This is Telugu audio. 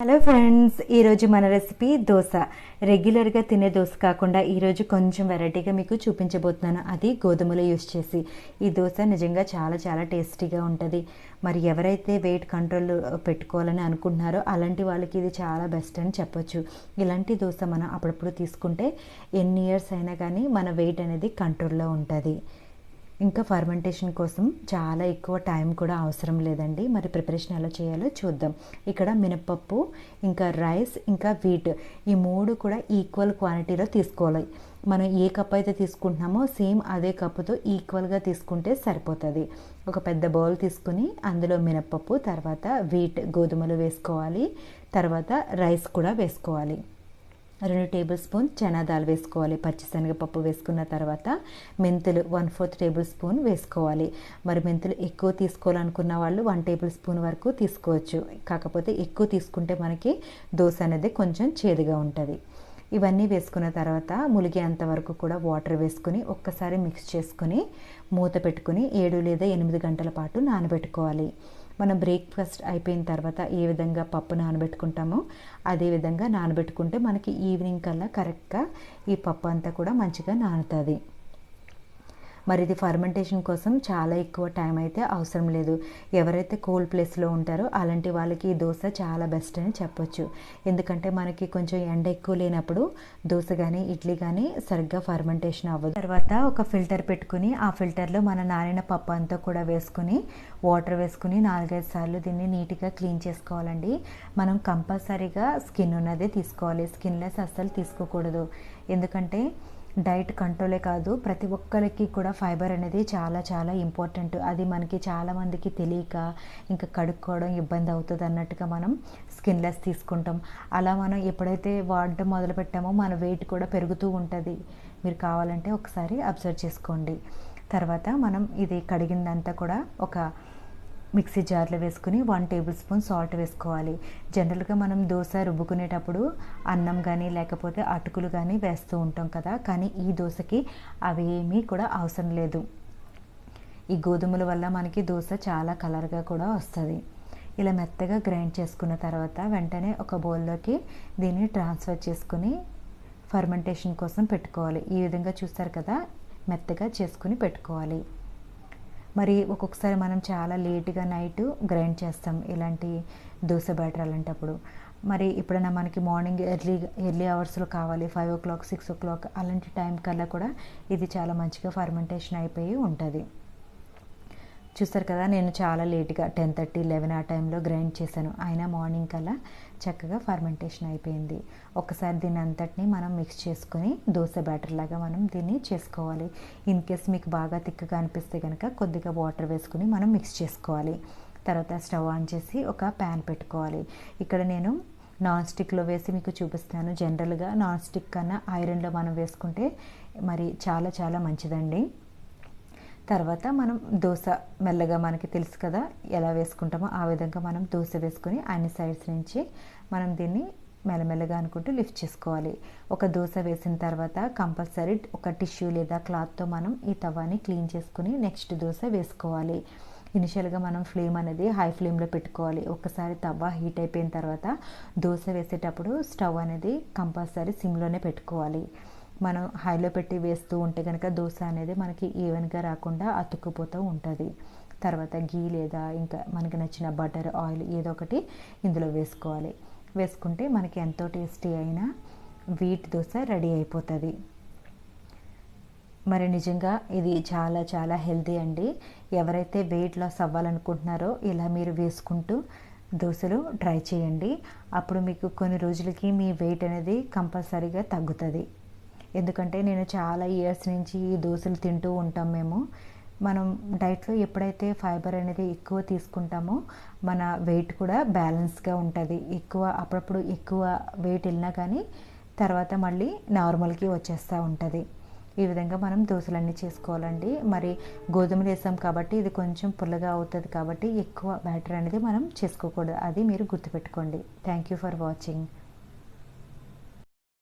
హలో ఫ్రెండ్స్, ఈరోజు మన రెసిపీ దోశ. రెగ్యులర్గా తినే దోశ కాకుండా ఈరోజు కొంచెం వెరైటీగా మీకు చూపించబోతున్నాను. అది గోధుమలు యూస్ చేసి. ఈ దోశ నిజంగా చాలా చాలా టేస్టీగా ఉంటుంది. మరి ఎవరైతే వెయిట్ కంట్రోల్ పెట్టుకోవాలని అనుకుంటున్నారో అలాంటి వాళ్ళకి ఇది చాలా బెస్ట్ అని చెప్పొచ్చు. ఇలాంటి దోశ మనం అప్పుడప్పుడు తీసుకుంటే ఎన్ని ఇయర్స్ అయినా కానీ మన వెయిట్ అనేది కంట్రోల్లో ఉంటుంది. ఇంకా ఫర్మెంటేషన్ కోసం చాలా ఎక్కువ టైం కూడా అవసరం లేదండి. మరి ప్రిపరేషన్ ఎలా చేయాలో చూద్దాం. ఇక్కడ మినపప్పు, ఇంకా రైస్, ఇంకా వీట్, ఈ మూడు కూడా ఈక్వల్ క్వాంటిటీలో తీసుకోవాలి. మనం ఏ కప్ అయితే తీసుకుంటున్నామో సేమ్ అదే కప్పుతో ఈక్వల్గా తీసుకుంటే సరిపోతుంది. ఒక పెద్ద బౌల్ తీసుకుని అందులో మినపప్పు, తర్వాత వీట్ గోధుమలు వేసుకోవాలి. తర్వాత రైస్ కూడా వేసుకోవాలి. 2 టేబుల్ స్పూన్ చనా దాల్ వేసుకోవాలి. పచ్చిశనగపప్పు వేసుకున్న తర్వాత మెంతులు 1/4 టేబుల్ స్పూన్ వేసుకోవాలి. మరి మెంతులు ఎక్కువ తీసుకోవాలనుకున్న వాళ్ళు 1 టేబుల్ స్పూన్ వరకు తీసుకోవచ్చు. కాకపోతే ఎక్కువ తీసుకుంటే మనకి దోశ అనేది కొంచెం చేదుగా ఉంటుంది. ఇవన్నీ వేసుకున్న తర్వాత ములిగేంత వరకు కూడా వాటర్ వేసుకుని ఒక్కసారి మిక్స్ చేసుకుని మూత పెట్టుకుని 7 లేదా 8 గంటల పాటు నానబెట్టుకోవాలి. మనం బ్రేక్ఫాస్ట్ అయిపోయిన తర్వాత ఏ విధంగా పప్పు నానబెట్టుకుంటామో అదే విధంగా నానబెట్టుకుంటే మనకి ఈవినింగ్ కల్లా కరెక్ట్గా ఈ పప్పు అంతా కూడా మంచిగా నానుతుంది. మరి ఇది ఫర్మెంటేషన్ కోసం చాలా ఎక్కువ టైం అయితే అవసరం లేదు. ఎవరైతే కోల్డ్ ప్లేస్లో ఉంటారో అలాంటి వాళ్ళకి ఈ దోశ చాలా బెస్ట్ అని చెప్పొచ్చు. ఎందుకంటే మనకి కొంచెం ఎండ ఎక్కువ లేనప్పుడు దోశ కానీ ఇడ్లీ కానీ సరిగ్గా ఫర్మెంటేషన్ అవ్వదు. తర్వాత ఒక ఫిల్టర్ పెట్టుకుని ఆ ఫిల్టర్లో మన నానిన పప్పు అంతా కూడా వేసుకుని వాటర్ వేసుకుని 4-5 సార్లు దీన్ని నీట్గా క్లీన్ చేసుకోవాలండి. మనం కంపల్సరీగా స్కిన్ ఉన్నదే తీసుకోవాలి. స్కిన్లెస్ అస్సలు తీసుకోకూడదు. ఎందుకంటే డైట్ కంట్రోలే కాదు, ప్రతి ఒక్కరికి కూడా ఫైబర్ అనేది చాలా చాలా ఇంపార్టెంట్. అది మనకి చాలామందికి తెలియక ఇంకా కడుక్కోవడం ఇబ్బంది అవుతుంది అన్నట్టుగా మనం స్కిన్లెస్ తీసుకుంటాం. అలా మనం ఎప్పుడైతే వాడడం మొదలు పెట్టామో మన వెయిట్ కూడా పెరుగుతూ ఉంటుంది. మీరు కావాలంటే ఒకసారి అబ్జర్వ్ చేసుకోండి. తర్వాత మనం ఇది కడిగిందంతా కూడా ఒక మిక్సీ జార్లో వేసుకుని 1 టేబుల్ స్పూన్ సాల్ట్ వేసుకోవాలి. జనరల్గా మనం దోశ రుబ్బుకునేటప్పుడు అన్నం కానీ లేకపోతే అటుకులు కానీ వేస్తూ ఉంటాం కదా, కానీ ఈ దోశకి అవి ఏమీ కూడా అవసరం లేదు. ఈ గోధుమల వల్ల మనకి దోశ చాలా కలర్గా కూడా వస్తుంది. ఇలా మెత్తగా గ్రైండ్ చేసుకున్న తర్వాత వెంటనే ఒక బౌల్లోకి దీన్ని ట్రాన్స్ఫర్ చేసుకుని ఫర్మెంటేషన్ కోసం పెట్టుకోవాలి. ఈ విధంగా చూస్తారు కదా, మెత్తగా చేసుకుని పెట్టుకోవాలి. మరి ఒక్కొక్కసారి మనం చాలా లేట్గా నైట్ గ్రైండ్ చేస్తాం ఇలాంటి దోశ బ్యాటర్ అలాంటప్పుడు. మరి ఎప్పుడైనా మనకి మార్నింగ్ ఎర్లీ అవర్స్లో కావాలి, 5 o'clock 6 o'clock అలాంటి టైం కల్లా కూడా ఇది చాలా మంచిగా ఫర్మెంటేషన్ అయిపోయి ఉంటుంది. చూస్తారు కదా, నేను చాలా లేట్గా 10:30 11 ఆ టైంలో గ్రైండ్ చేశాను. అయినా మార్నింగ్ కల్లా చక్కగా ఫర్మెంటేషన్ అయిపోయింది. ఒకసారి దీన్ని అంతటిని మనం మిక్స్ చేసుకొని దోశ బ్యాటర్ లాగా మనం దీన్ని చేసుకోవాలి. ఇన్ కేస్ మీకు బాగా తిక్కగా అనిపిస్తే కనుక కొద్దిగా వాటర్ వేసుకుని మనం మిక్స్ చేసుకోవాలి. తర్వాత స్టవ్ ఆన్ చేసి ఒక ప్యాన్ పెట్టుకోవాలి. ఇక్కడ నేను నాన్ స్టిక్లో వేసి మీకు చూపిస్తాను. జనరల్గా నాన్ స్టిక్ కన్నా ఐరన్లో మనం వేసుకుంటే మరి చాలా చాలా మంచిదండి. తర్వాత మనం దోశ మెల్లగా మనకి తెలుసు కదా ఎలా వేసుకుంటామో ఆ విధంగా మనం దోశ వేసుకొని అన్ని సైడ్స్ నుంచి మనం దీన్ని మెల్లమెల్లగా అనుకుంటూ లిఫ్ట్ చేసుకోవాలి. ఒక దోశ వేసిన తర్వాత కంపల్సరీ ఒక టిష్యూ లేదా క్లాత్తో మనం ఈ తవాని క్లీన్ చేసుకుని నెక్స్ట్ దోశ వేసుకోవాలి. ఇనిషియల్గా మనం ఫ్లేమ్ అనేది హై ఫ్లేమ్లో పెట్టుకోవాలి. ఒకసారి తవ్వ హీట్ అయిపోయిన తర్వాత దోశ వేసేటప్పుడు స్టవ్ అనేది కంపల్సరీ సిమ్లోనే పెట్టుకోవాలి. మనం హైలో పెట్టి వేస్తూ ఉంటే కనుక దోశ అనేది మనకి ఈవెన్గా రాకుండా అతుక్కుపోతూ ఉంటుంది. తర్వాత గీ లేదా ఇంకా మనకి నచ్చిన బటర్ ఆయిల్ ఏదో ఒకటి ఇందులో వేసుకోవాలి. వేసుకుంటే మనకి ఎంతో టేస్టీ అయిన వీట్ దోశ రెడీ అయిపోతుంది. మరి నిజంగా ఇది చాలా చాలా హెల్తీ అండి. ఎవరైతే వెయిట్ లాస్ అవ్వాలనుకుంటున్నారో ఇలా మీరు వేసుకుంటూ దోశలు ట్రై చేయండి. అప్పుడు మీకు కొన్ని రోజులకి మీ వెయిట్ అనేది కంపల్సరీగా తగ్గుతుంది. ఎందుకంటే నేను చాలా ఇయర్స్ నుంచి ఈ దోశలు తింటూ ఉంటాం మేము. మనం డైట్లో ఎప్పుడైతే ఫైబర్ అనేది ఎక్కువ తీసుకుంటామో మన వెయిట్ కూడా బ్యాలెన్స్గా ఉంటుంది. అప్పుడప్పుడు ఎక్కువ వెయిట్ వెళ్ళినా కానీ తర్వాత మళ్ళీ నార్మల్కి వచ్చేస్తూ ఉంటుంది. ఈ విధంగా మనం దోశలన్నీ చేసుకోవాలండి. మరి గోధుమలు వేసాం కాబట్టి ఇది కొంచెం పుల్లగా అవుతుంది కాబట్టి ఎక్కువ బ్యాటర్ అనేది మనం చేసుకోకూడదు. అది మీరు గుర్తుపెట్టుకోండి. Thank you for watching.